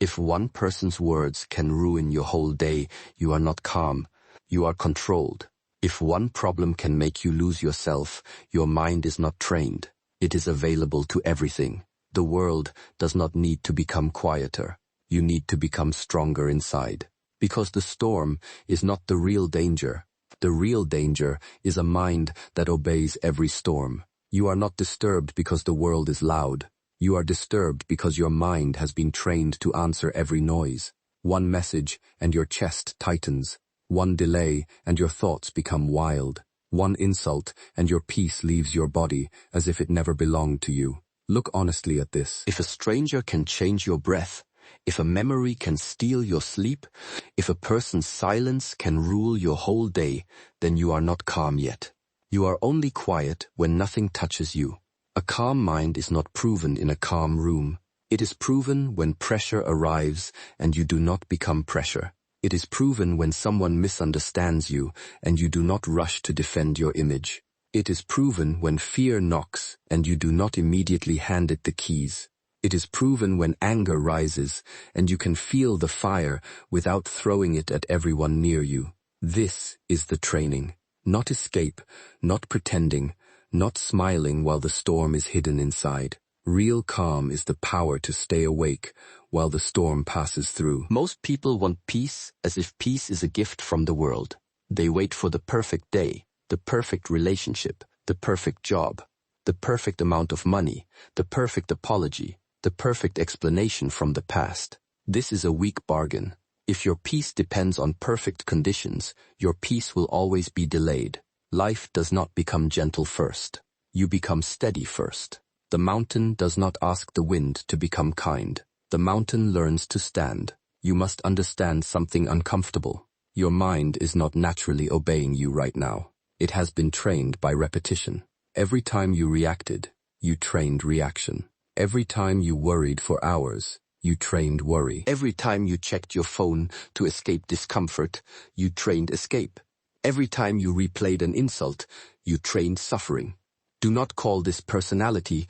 If one person's words can ruin your whole day, you are not calm, you are controlled. If one problem can make you lose yourself, your mind is not trained. It is available to everything. The world does not need to become quieter. You need to become stronger inside. Because the storm is not the real danger. The real danger is a mind that obeys every storm. You are not disturbed because the world is loud. You are disturbed because your mind has been trained to answer every noise. One message and your chest tightens. One delay and your thoughts become wild. One insult and your peace leaves your body as if it never belonged to you. Look honestly at this. If a stranger can change your breath, if a memory can steal your sleep, if a person's silence can rule your whole day, then you are not calm yet. You are only quiet when nothing touches you. A calm mind is not proven in a calm room. It is proven when pressure arrives and you do not become pressure. It is proven when someone misunderstands you and you do not rush to defend your image. It is proven when fear knocks and you do not immediately hand it the keys. It is proven when anger rises and you can feel the fire without throwing it at everyone near you. This is the training. Not escape, not pretending, not smiling while the storm is hidden inside. Real calm is the power to stay awake while the storm passes through. Most people want peace as if peace is a gift from the world. They wait for the perfect day, the perfect relationship, the perfect job, the perfect amount of money, the perfect apology, the perfect explanation from the past. This is a weak bargain. If your peace depends on perfect conditions, your peace will always be delayed. Life does not become gentle first. You become steady first. The mountain does not ask the wind to become kind. The mountain learns to stand. You must understand something uncomfortable. Your mind is not naturally obeying you right now. It has been trained by repetition. Every time you reacted, you trained reaction. Every time you worried for hours, you trained worry. Every time you checked your phone to escape discomfort, you trained escape. Every time you replayed an insult, you trained suffering. Do not call this personality,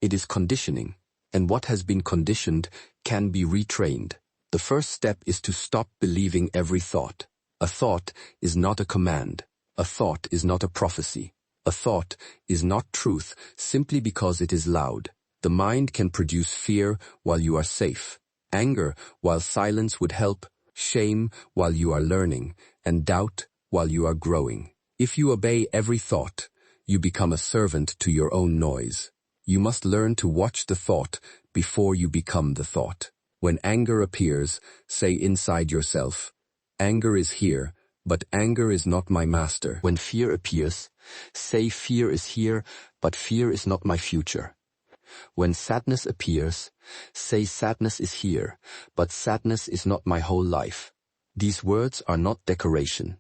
it is conditioning. And what has been conditioned can be retrained. The first step is to stop believing every thought. A thought is not a command. A thought is not a prophecy. A thought is not truth simply because it is loud. The mind can produce fear while you are safe, anger while silence would help, shame while you are learning, and doubt while you are growing. If you obey every thought, you become a servant to your own noise. You must learn to watch the thought before you become the thought. When anger appears, say inside yourself, "Anger is here, but anger is not my master." When fear appears, say fear is here, but fear is not my future. When sadness appears, say sadness is here, but sadness is not my whole life. These words are not decoration.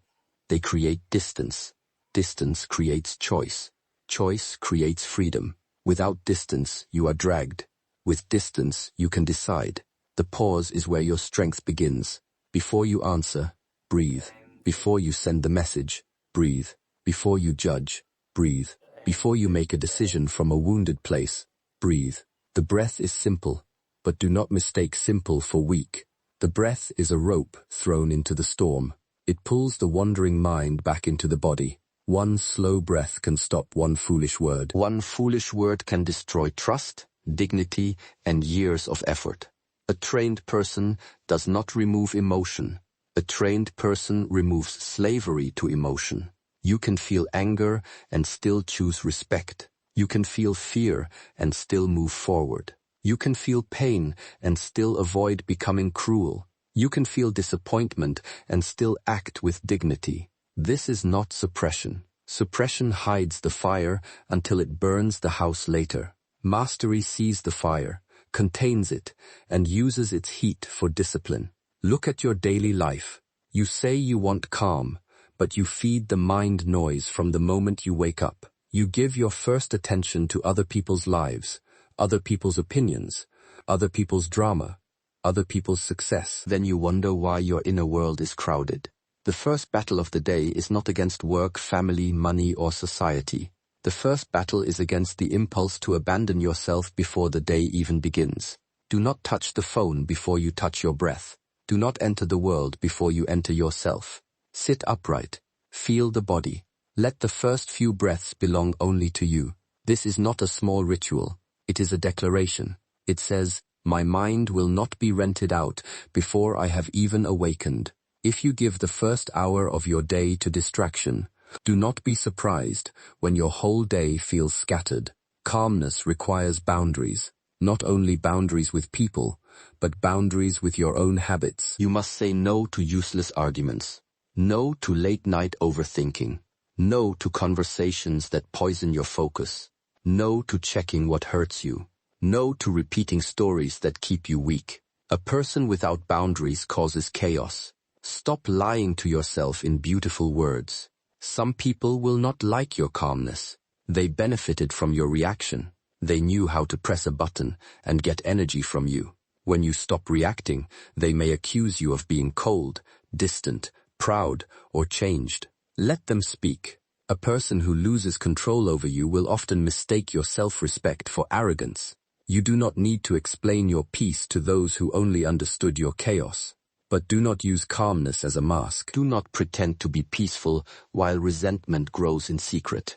They create distance. Distance creates choice. Choice creates freedom. Without distance, you are dragged. With distance, you can decide. The pause is where your strength begins. Before you answer, breathe. Before you send the message, breathe. Before you judge, breathe. Before you make a decision from a wounded place, breathe. The breath is simple, but do not mistake simple for weak. The breath is a rope thrown into the storm. It pulls the wandering mind back into the body. One slow breath can stop one foolish word. One foolish word can destroy trust, dignity, and years of effort. A trained person does not remove emotion. A trained person removes slavery to emotion. You can feel anger and still choose respect. You can feel fear and still move forward. You can feel pain and still avoid becoming cruel. You can feel disappointment and still act with dignity. This is not suppression. Suppression hides the fire until it burns the house later. Mastery sees the fire, contains it, and uses its heat for discipline. Look at your daily life. You say you want calm, but you feed the mind noise from the moment you wake up. You give your first attention to other people's lives, other people's opinions, other people's drama, other people's success. Then you wonder why your inner world is crowded. The first battle of the day is not against work, family, money, or society. The first battle is against the impulse to abandon yourself before the day even begins. Do not touch the phone before you touch your breath. Do not enter the world before you enter yourself. Sit upright. Feel the body. Let the first few breaths belong only to you. This is not a small ritual. It is a declaration. It says, "My mind will not be rented out before I have even awakened." If you give the first hour of your day to distraction, do not be surprised when your whole day feels scattered. Calmness requires boundaries, not only boundaries with people, but boundaries with your own habits. You must say no to useless arguments, no to late-night overthinking, no to conversations that poison your focus, no to checking what hurts you, no to repeating stories that keep you weak. A person without boundaries causes chaos. Stop lying to yourself in beautiful words. Some people will not like your calmness. They benefited from your reaction. They knew how to press a button and get energy from you. When you stop reacting, they may accuse you of being cold, distant, proud, or changed. Let them speak. A person who loses control over you will often mistake your self-respect for arrogance. You do not need to explain your peace to those who only understood your chaos. But do not use calmness as a mask. Do not pretend to be peaceful while resentment grows in secret.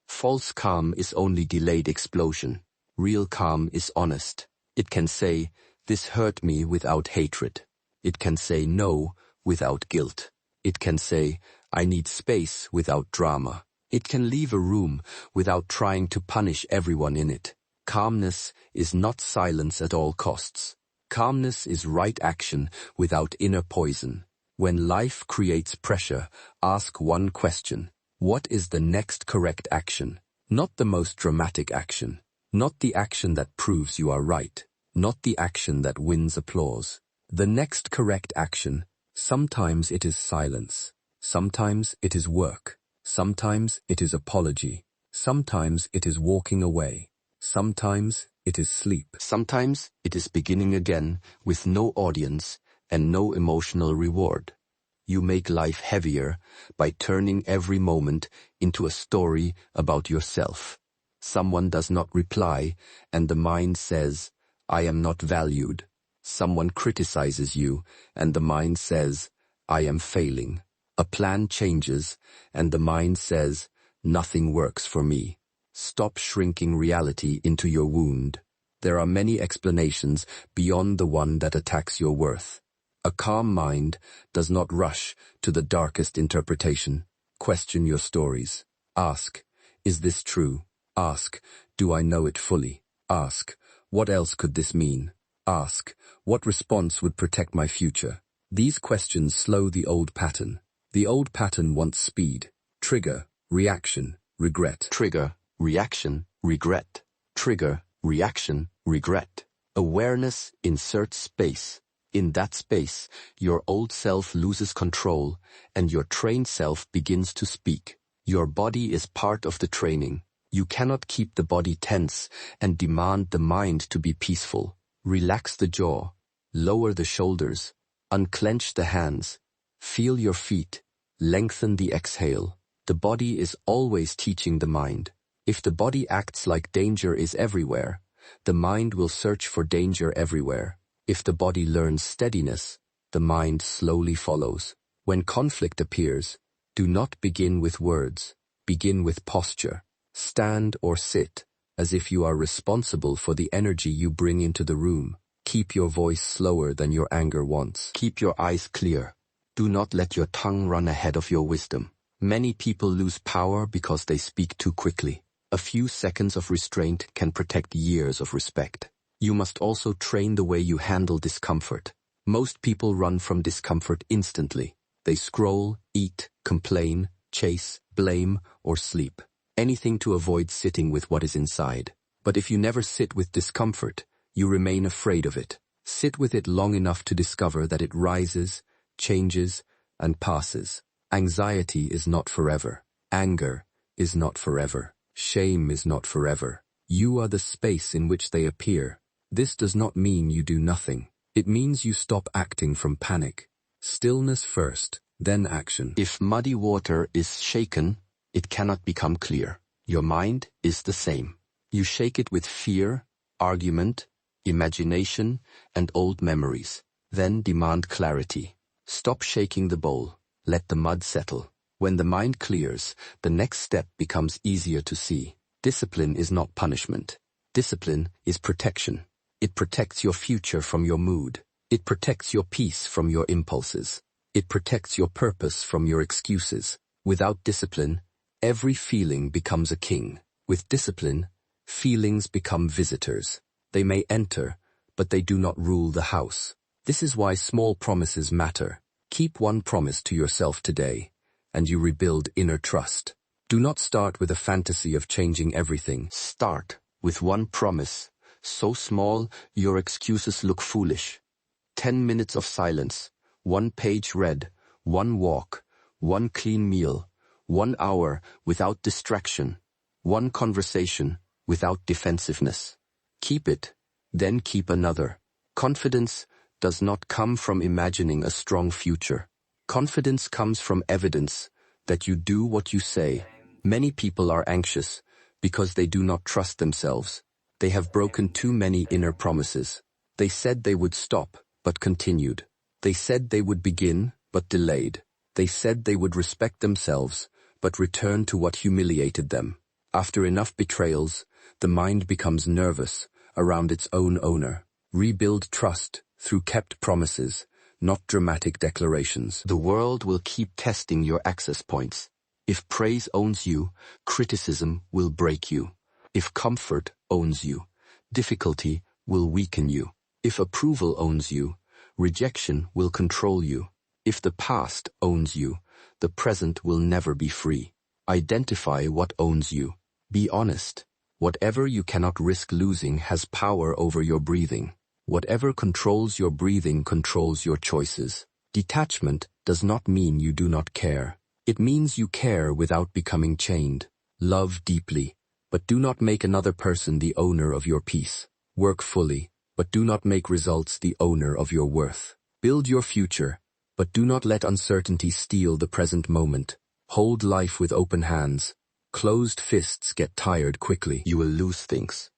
False calm is only delayed explosion. Real calm is honest. It can say, "This hurt me," without hatred. It can say no without guilt. It can say, "I need space," without drama. It can leave a room without trying to punish everyone in it. Calmness is not silence at all costs. Calmness is right action without inner poison. When life creates pressure, ask one question. What is the next correct action? Not the most dramatic action. Not the action that proves you are right. Not the action that wins applause. The next correct action. Sometimes it is silence. Sometimes it is work. Sometimes it is apology. Sometimes it is walking away. Sometimes it is sleep. Sometimes it is beginning again with no audience and no emotional reward. You make life heavier by turning every moment into a story about yourself. Someone does not reply, and the mind says, "I am not valued." Someone criticizes you, and the mind says, "I am failing." A plan changes, and the mind says, "Nothing works for me." Stop shrinking reality into your wound. There are many explanations beyond the one that attacks your worth. A calm mind does not rush to the darkest interpretation. Question your stories. Ask, "Is this true?" Ask, "Do I know it fully?" Ask, "What else could this mean?" Ask, "What response would protect my future?" These questions slow the old pattern. The old pattern wants speed. Trigger, reaction, regret. Trigger, reaction, regret. Trigger, reaction, regret. Awareness inserts space. In that space, your old self loses control and your trained self begins to speak. Your body is part of the training. You cannot keep the body tense and demand the mind to be peaceful. Relax the jaw, lower the shoulders, unclench the hands, feel your feet, lengthen the exhale. The body is always teaching the mind. If the body acts like danger is everywhere, the mind will search for danger everywhere. If the body learns steadiness, the mind slowly follows. When conflict appears, do not begin with words. Begin with posture. Stand or sit, as if you are responsible for the energy you bring into the room. Keep your voice slower than your anger wants. Keep your eyes clear. Do not let your tongue run ahead of your wisdom. Many people lose power because they speak too quickly. A few seconds of restraint can protect years of respect. You must also train the way you handle discomfort. Most people run from discomfort instantly. They scroll, eat, complain, chase, blame, or sleep. Anything to avoid sitting with what is inside. But if you never sit with discomfort, you remain afraid of it. Sit with it long enough to discover that it rises, changes, and passes. Anxiety is not forever. Anger is not forever. Shame is not forever. You are the space in which they appear. This does not mean you do nothing. It means you stop acting from panic. Stillness first, then action. If muddy water is shaken, it cannot become clear. Your mind is the same. You shake it with fear, argument, imagination, and old memories. Then demand clarity. Stop shaking the bowl. Let the mud settle. When the mind clears, the next step becomes easier to see. Discipline is not punishment. Discipline is protection. It protects your future from your mood. It protects your peace from your impulses. It protects your purpose from your excuses. Without discipline, every feeling becomes a king. With discipline, feelings become visitors. They may enter, but they do not rule the house. This is why small promises matter. Keep one promise to yourself today, and you rebuild inner trust. Do not start with a fantasy of changing everything. Start with one promise, so small your excuses look foolish. 10 minutes of silence, 1 page read, 1 walk, 1 clean meal, 1 hour without distraction, 1 conversation without defensiveness. Keep it, then keep another. Confidence does not come from imagining a strong future. Confidence comes from evidence that you do what you say. Many people are anxious because they do not trust themselves. They have broken too many inner promises. They said they would stop, but continued. They said they would begin, but delayed. They said they would respect themselves, but returned to what humiliated them. After enough betrayals, the mind becomes nervous around its own owner. Rebuild trust through kept promises, not dramatic declarations. The world will keep testing your access points. If praise owns you, criticism will break you. If comfort owns you, difficulty will weaken you. If approval owns you, rejection will control you. If the past owns you, the present will never be free. Identify what owns you. Be honest. Whatever you cannot risk losing has power over your breathing. Whatever controls your breathing controls your choices. Detachment does not mean you do not care. It means you care without becoming chained. Love deeply, but do not make another person the owner of your peace. Work fully, but do not make results the owner of your worth. Build your future, but do not let uncertainty steal the present moment. Hold life with open hands. Closed fists get tired quickly. You will lose things.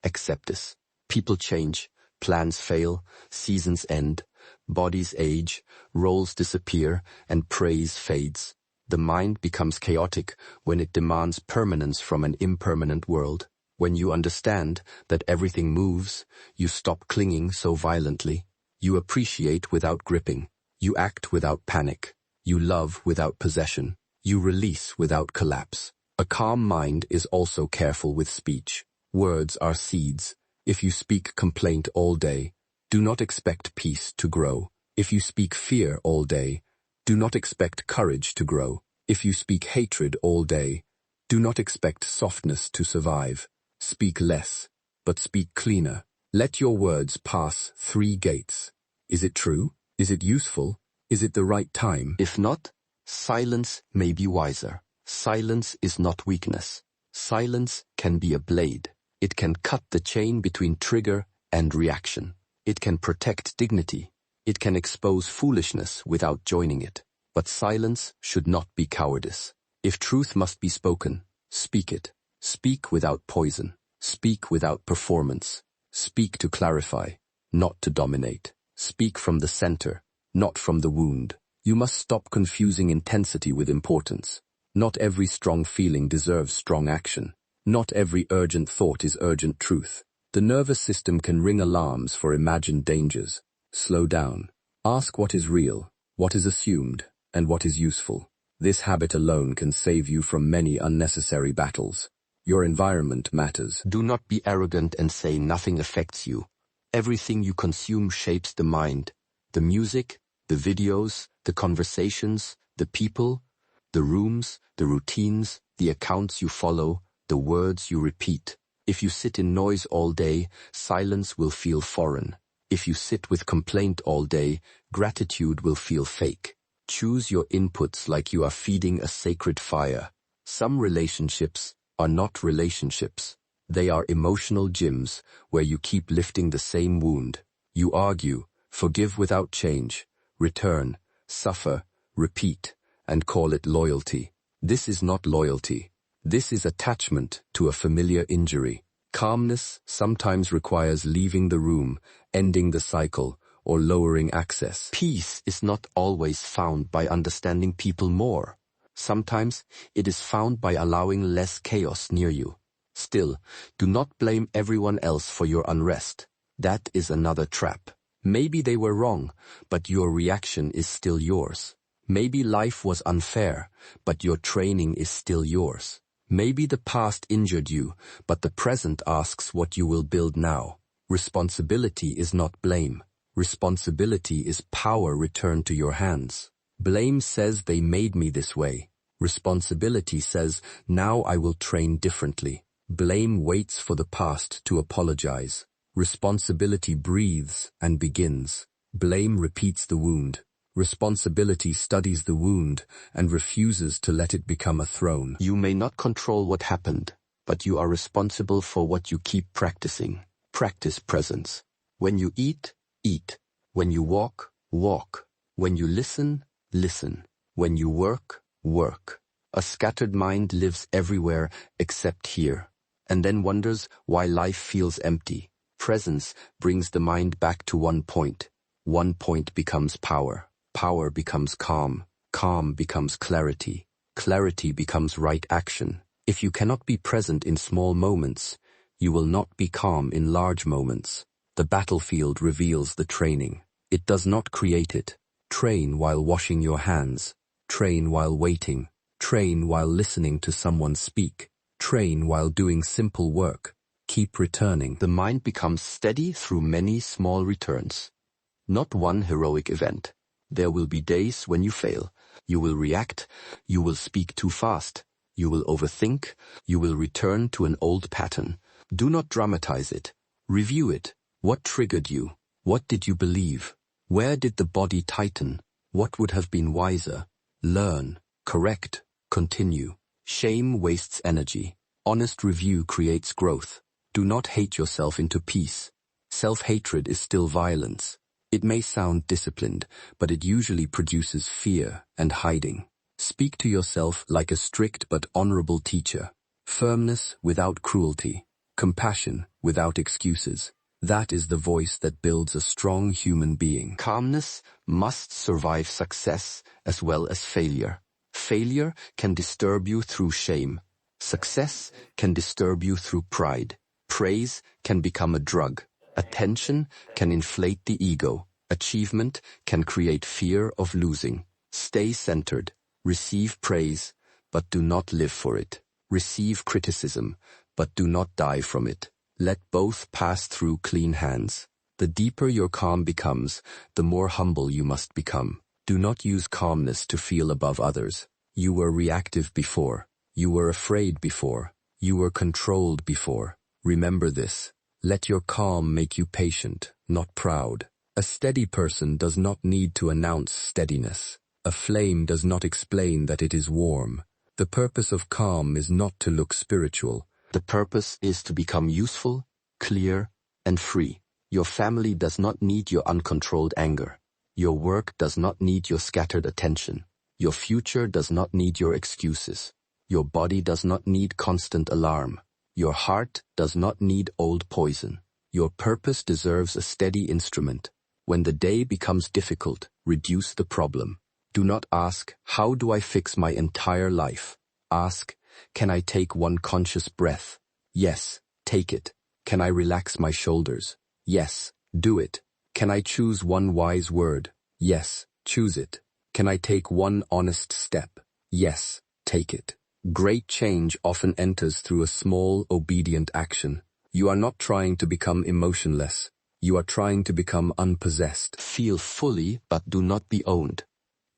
Accept this. People change, plans fail, seasons end, bodies age, roles disappear, and praise fades. The mind becomes chaotic when it demands permanence from an impermanent world. When you understand that everything moves, you stop clinging so violently. You appreciate without gripping. You act without panic. You love without possession. You release without collapse. A calm mind is also careful with speech. Words are seeds. If you speak complaint all day, do not expect peace to grow. If you speak fear all day, do not expect courage to grow. If you speak hatred all day, do not expect softness to survive. Speak less, but speak cleaner. Let your words pass 3 gates. Is it true? Is it useful? Is it the right time? If not, silence may be wiser. Silence is not weakness. Silence can be a blade. It can cut the chain between trigger and reaction. It can protect dignity. It can expose foolishness without joining it. But silence should not be cowardice. If truth must be spoken, speak it. Speak without poison. Speak without performance. Speak to clarify, not to dominate. Speak from the center, not from the wound. You must stop confusing intensity with importance. Not every strong feeling deserves strong action. Not every urgent thought is urgent truth. The nervous system can ring alarms for imagined dangers. Slow down. Ask what is real, what is assumed, and what is useful. This habit alone can save you from many unnecessary battles. Your environment matters. Do not be arrogant and say nothing affects you. Everything you consume shapes the mind. The music, the videos, the conversations, the people, the rooms, the routines, the accounts you follow, the words you repeat. If you sit in noise all day, silence will feel foreign. If you sit with complaint all day, gratitude will feel fake. Choose your inputs like you are feeding a sacred fire. Some relationships are not relationships. They are emotional gyms where you keep lifting the same wound. You argue, forgive without change, return, suffer, repeat, and call it loyalty. This is not loyalty. This is attachment to a familiar injury. Calmness sometimes requires leaving the room, ending the cycle, or lowering access. Peace is not always found by understanding people more. Sometimes it is found by allowing less chaos near you. Still, do not blame everyone else for your unrest. That is another trap. Maybe they were wrong, but your reaction is still yours. Maybe life was unfair, but your training is still yours. Maybe the past injured you, but the present asks what you will build now. Responsibility is not blame. Responsibility is power returned to your hands. Blame says they made me this way. Responsibility says, now I will train differently. Blame waits for the past to apologize. Responsibility breathes and begins. Blame repeats the wound. Responsibility studies the wound and refuses to let it become a throne. You may not control what happened, but you are responsible for what you keep practicing. Practice presence. When you eat, eat. When you walk, walk. When you listen, listen. When you work, work. A scattered mind lives everywhere except here, and then wonders why life feels empty. Presence brings the mind back to one point. One point becomes power. Power becomes calm. Calm becomes clarity. Clarity becomes right action. If you cannot be present in small moments, you will not be calm in large moments. The battlefield reveals the training. It does not create it. Train while washing your hands. Train while waiting. Train while listening to someone speak. Train while doing simple work. Keep returning. The mind becomes steady through many small returns. Not one heroic event. There will be days when you fail. You will react. You will speak too fast. You will overthink. You will return to an old pattern. Do not dramatize it. Review it. What triggered you? What did you believe? Where did the body tighten? What would have been wiser? Learn. Correct. Continue. Shame wastes energy. Honest review creates growth. Do not hate yourself into peace. Self-hatred is still violence. It may sound disciplined, but it usually produces fear and hiding. Speak to yourself like a strict but honorable teacher. Firmness without cruelty. Compassion without excuses. That is the voice that builds a strong human being. Calmness must survive success as well as failure. Failure can disturb you through shame. Success can disturb you through pride. Praise can become a drug. Attention can inflate the ego. Achievement can create fear of losing. Stay centered. Receive praise, but do not live for it. Receive criticism, but do not die from it. Let both pass through clean hands. The deeper your calm becomes, the more humble you must become. Do not use calmness to feel above others. You were reactive before. You were afraid before. You were controlled before. Remember this. Let your calm make you patient, not proud. A steady person does not need to announce steadiness. A flame does not explain that it is warm. The purpose of calm is not to look spiritual. The purpose is to become useful, clear, and free. Your family does not need your uncontrolled anger. Your work does not need your scattered attention. Your future does not need your excuses. Your body does not need constant alarm. Your heart does not need old poison. Your purpose deserves a steady instrument. When the day becomes difficult, reduce the problem. Do not ask, how do I fix my entire life? Ask, can I take one conscious breath? Yes, take it. Can I relax my shoulders? Yes, do it. Can I choose one wise word? Yes, choose it. Can I take one honest step? Yes, take it. Great change often enters through a small, obedient action. You are not trying to become emotionless. You are trying to become unpossessed. Feel fully, but do not be owned.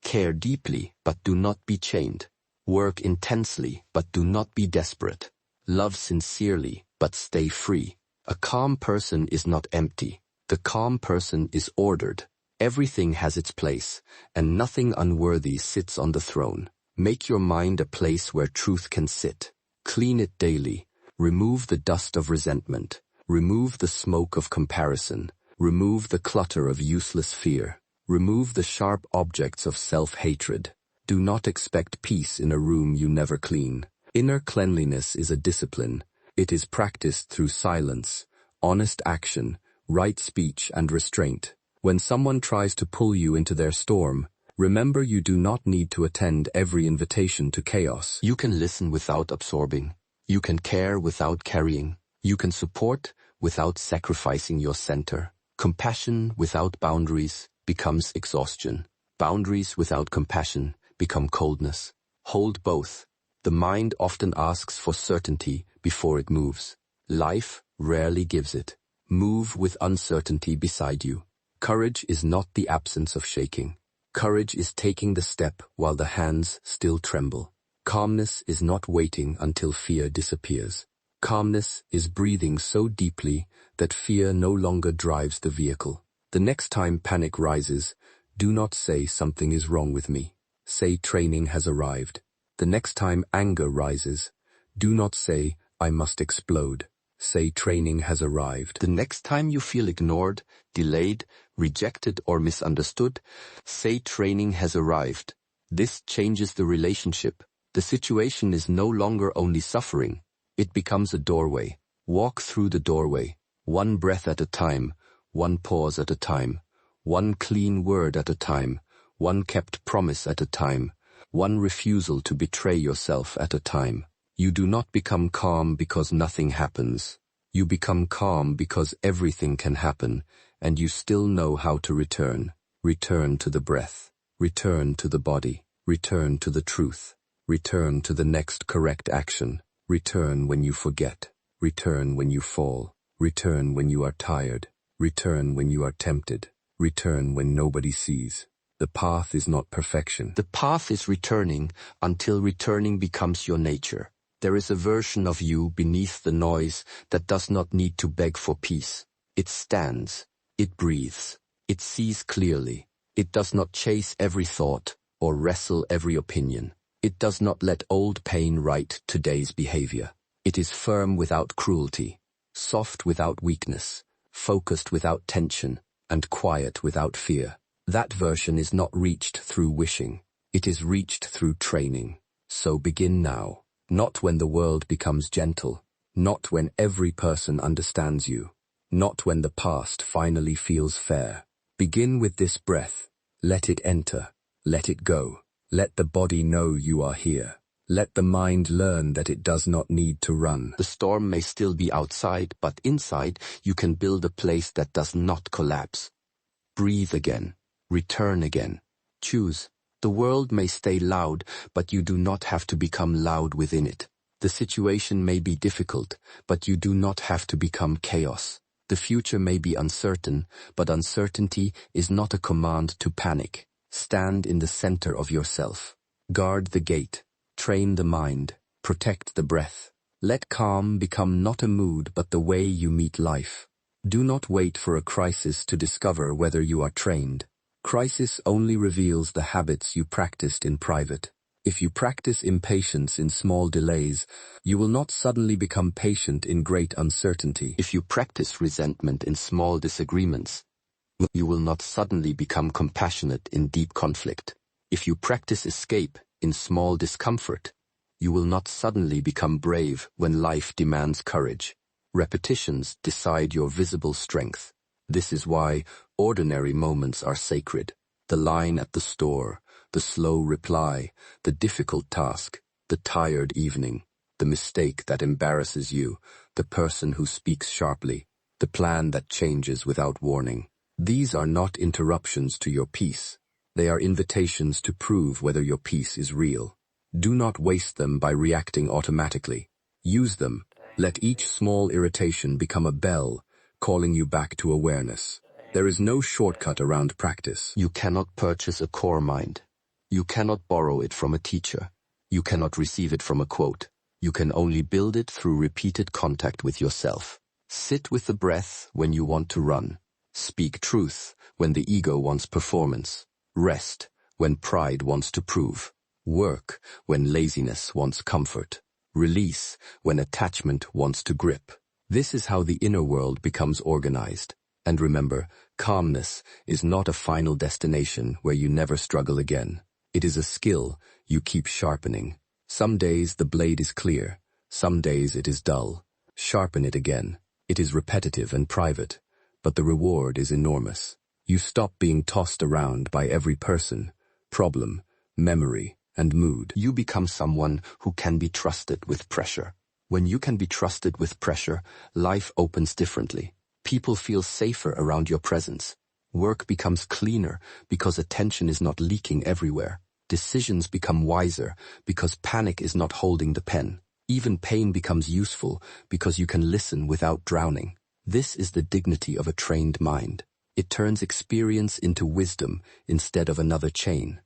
Care deeply, but do not be chained. Work intensely, but do not be desperate. Love sincerely, but stay free. A calm person is not empty. The calm person is ordered. Everything has its place, and nothing unworthy sits on the throne. Make your mind a place where truth can sit. Clean it daily. Remove the dust of resentment. Remove the smoke of comparison. Remove the clutter of useless fear. Remove the sharp objects of self-hatred. Do not expect peace in a room you never clean. Inner cleanliness is a discipline. It is practiced through silence, honest action, right speech, and restraint. When someone tries to pull you into their storm, remember you do not need to attend every invitation to chaos. You can listen without absorbing. You can care without carrying. You can support without sacrificing your center. Compassion without boundaries becomes exhaustion. Boundaries without compassion become coldness. Hold both. The mind often asks for certainty before it moves. Life rarely gives it. Move with uncertainty beside you. Courage is not the absence of shaking. Courage is taking the step while the hands still tremble. Calmness is not waiting until fear disappears. Calmness is breathing so deeply that fear no longer drives the vehicle. The next time panic rises, do not say something is wrong with me. Say training has arrived. The next time anger rises, do not say I must explode. Say training has arrived. The next time you feel ignored, delayed, rejected, or misunderstood, say training has arrived. This changes the relationship. The situation is no longer only suffering. It becomes a doorway. Walk through the doorway, one breath at a time, one pause at a time, one clean word at a time, one kept promise at a time, one refusal to betray yourself at a time. You do not become calm because nothing happens. You become calm because everything can happen, and you still know how to return. Return to the breath. Return to the body. Return to the truth. Return to the next correct action. Return when you forget. Return when you fall. Return when you are tired. Return when you are tempted. Return when nobody sees. The path is not perfection. The path is returning until returning becomes your nature. There is a version of you beneath the noise that does not need to beg for peace. It stands. It breathes. It sees clearly. It does not chase every thought or wrestle every opinion. It does not let old pain write today's behavior. It is firm without cruelty, soft without weakness, focused without tension, and quiet without fear. That version is not reached through wishing. It is reached through training. So begin now. Not when the world becomes gentle, not when every person understands you, not when the past finally feels fair. Begin with this breath. Let it enter. Let it go. Let the body know you are here. Let the mind learn that it does not need to run. The storm may still be outside, but inside you can build a place that does not collapse. Breathe again. Return again. Choose. The world may stay loud, but you do not have to become loud within it. The situation may be difficult, but you do not have to become chaos. The future may be uncertain, but uncertainty is not a command to panic. Stand in the center of yourself. Guard the gate. Train the mind. Protect the breath. Let calm become not a mood, but the way you meet life. Do not wait for a crisis to discover whether you are trained. Crisis only reveals the habits you practiced in private. If you practice impatience in small delays, you will not suddenly become patient in great uncertainty. If you practice resentment in small disagreements, you will not suddenly become compassionate in deep conflict. If you practice escape in small discomfort, you will not suddenly become brave when life demands courage. Repetitions decide your visible strength. This is why ordinary moments are sacred. The line at the store, the slow reply, the difficult task, the tired evening, the mistake that embarrasses you, the person who speaks sharply, the plan that changes without warning. These are not interruptions to your peace. They are invitations to prove whether your peace is real. Do not waste them by reacting automatically. Use them. Let each small irritation become a bell, calling you back to awareness. There is no shortcut around practice. You cannot purchase a core mind. You cannot borrow it from a teacher. You cannot receive it from a quote. You can only build it through repeated contact with yourself. Sit with the breath when you want to run. Speak truth when the ego wants performance. Rest when pride wants to prove. Work when laziness wants comfort. Release when attachment wants to grip. This is how the inner world becomes organized. And remember, calmness is not a final destination where you never struggle again. It is a skill you keep sharpening. Some days the blade is clear, some days it is dull. Sharpen it again. It is repetitive and private, but the reward is enormous. You stop being tossed around by every person, problem, memory, and mood. You become someone who can be trusted with pressure. When you can be trusted with pressure, life opens differently. People feel safer around your presence. Work becomes cleaner because attention is not leaking everywhere. Decisions become wiser because panic is not holding the pen. Even pain becomes useful because you can listen without drowning. This is the dignity of a trained mind. It turns experience into wisdom instead of another chain.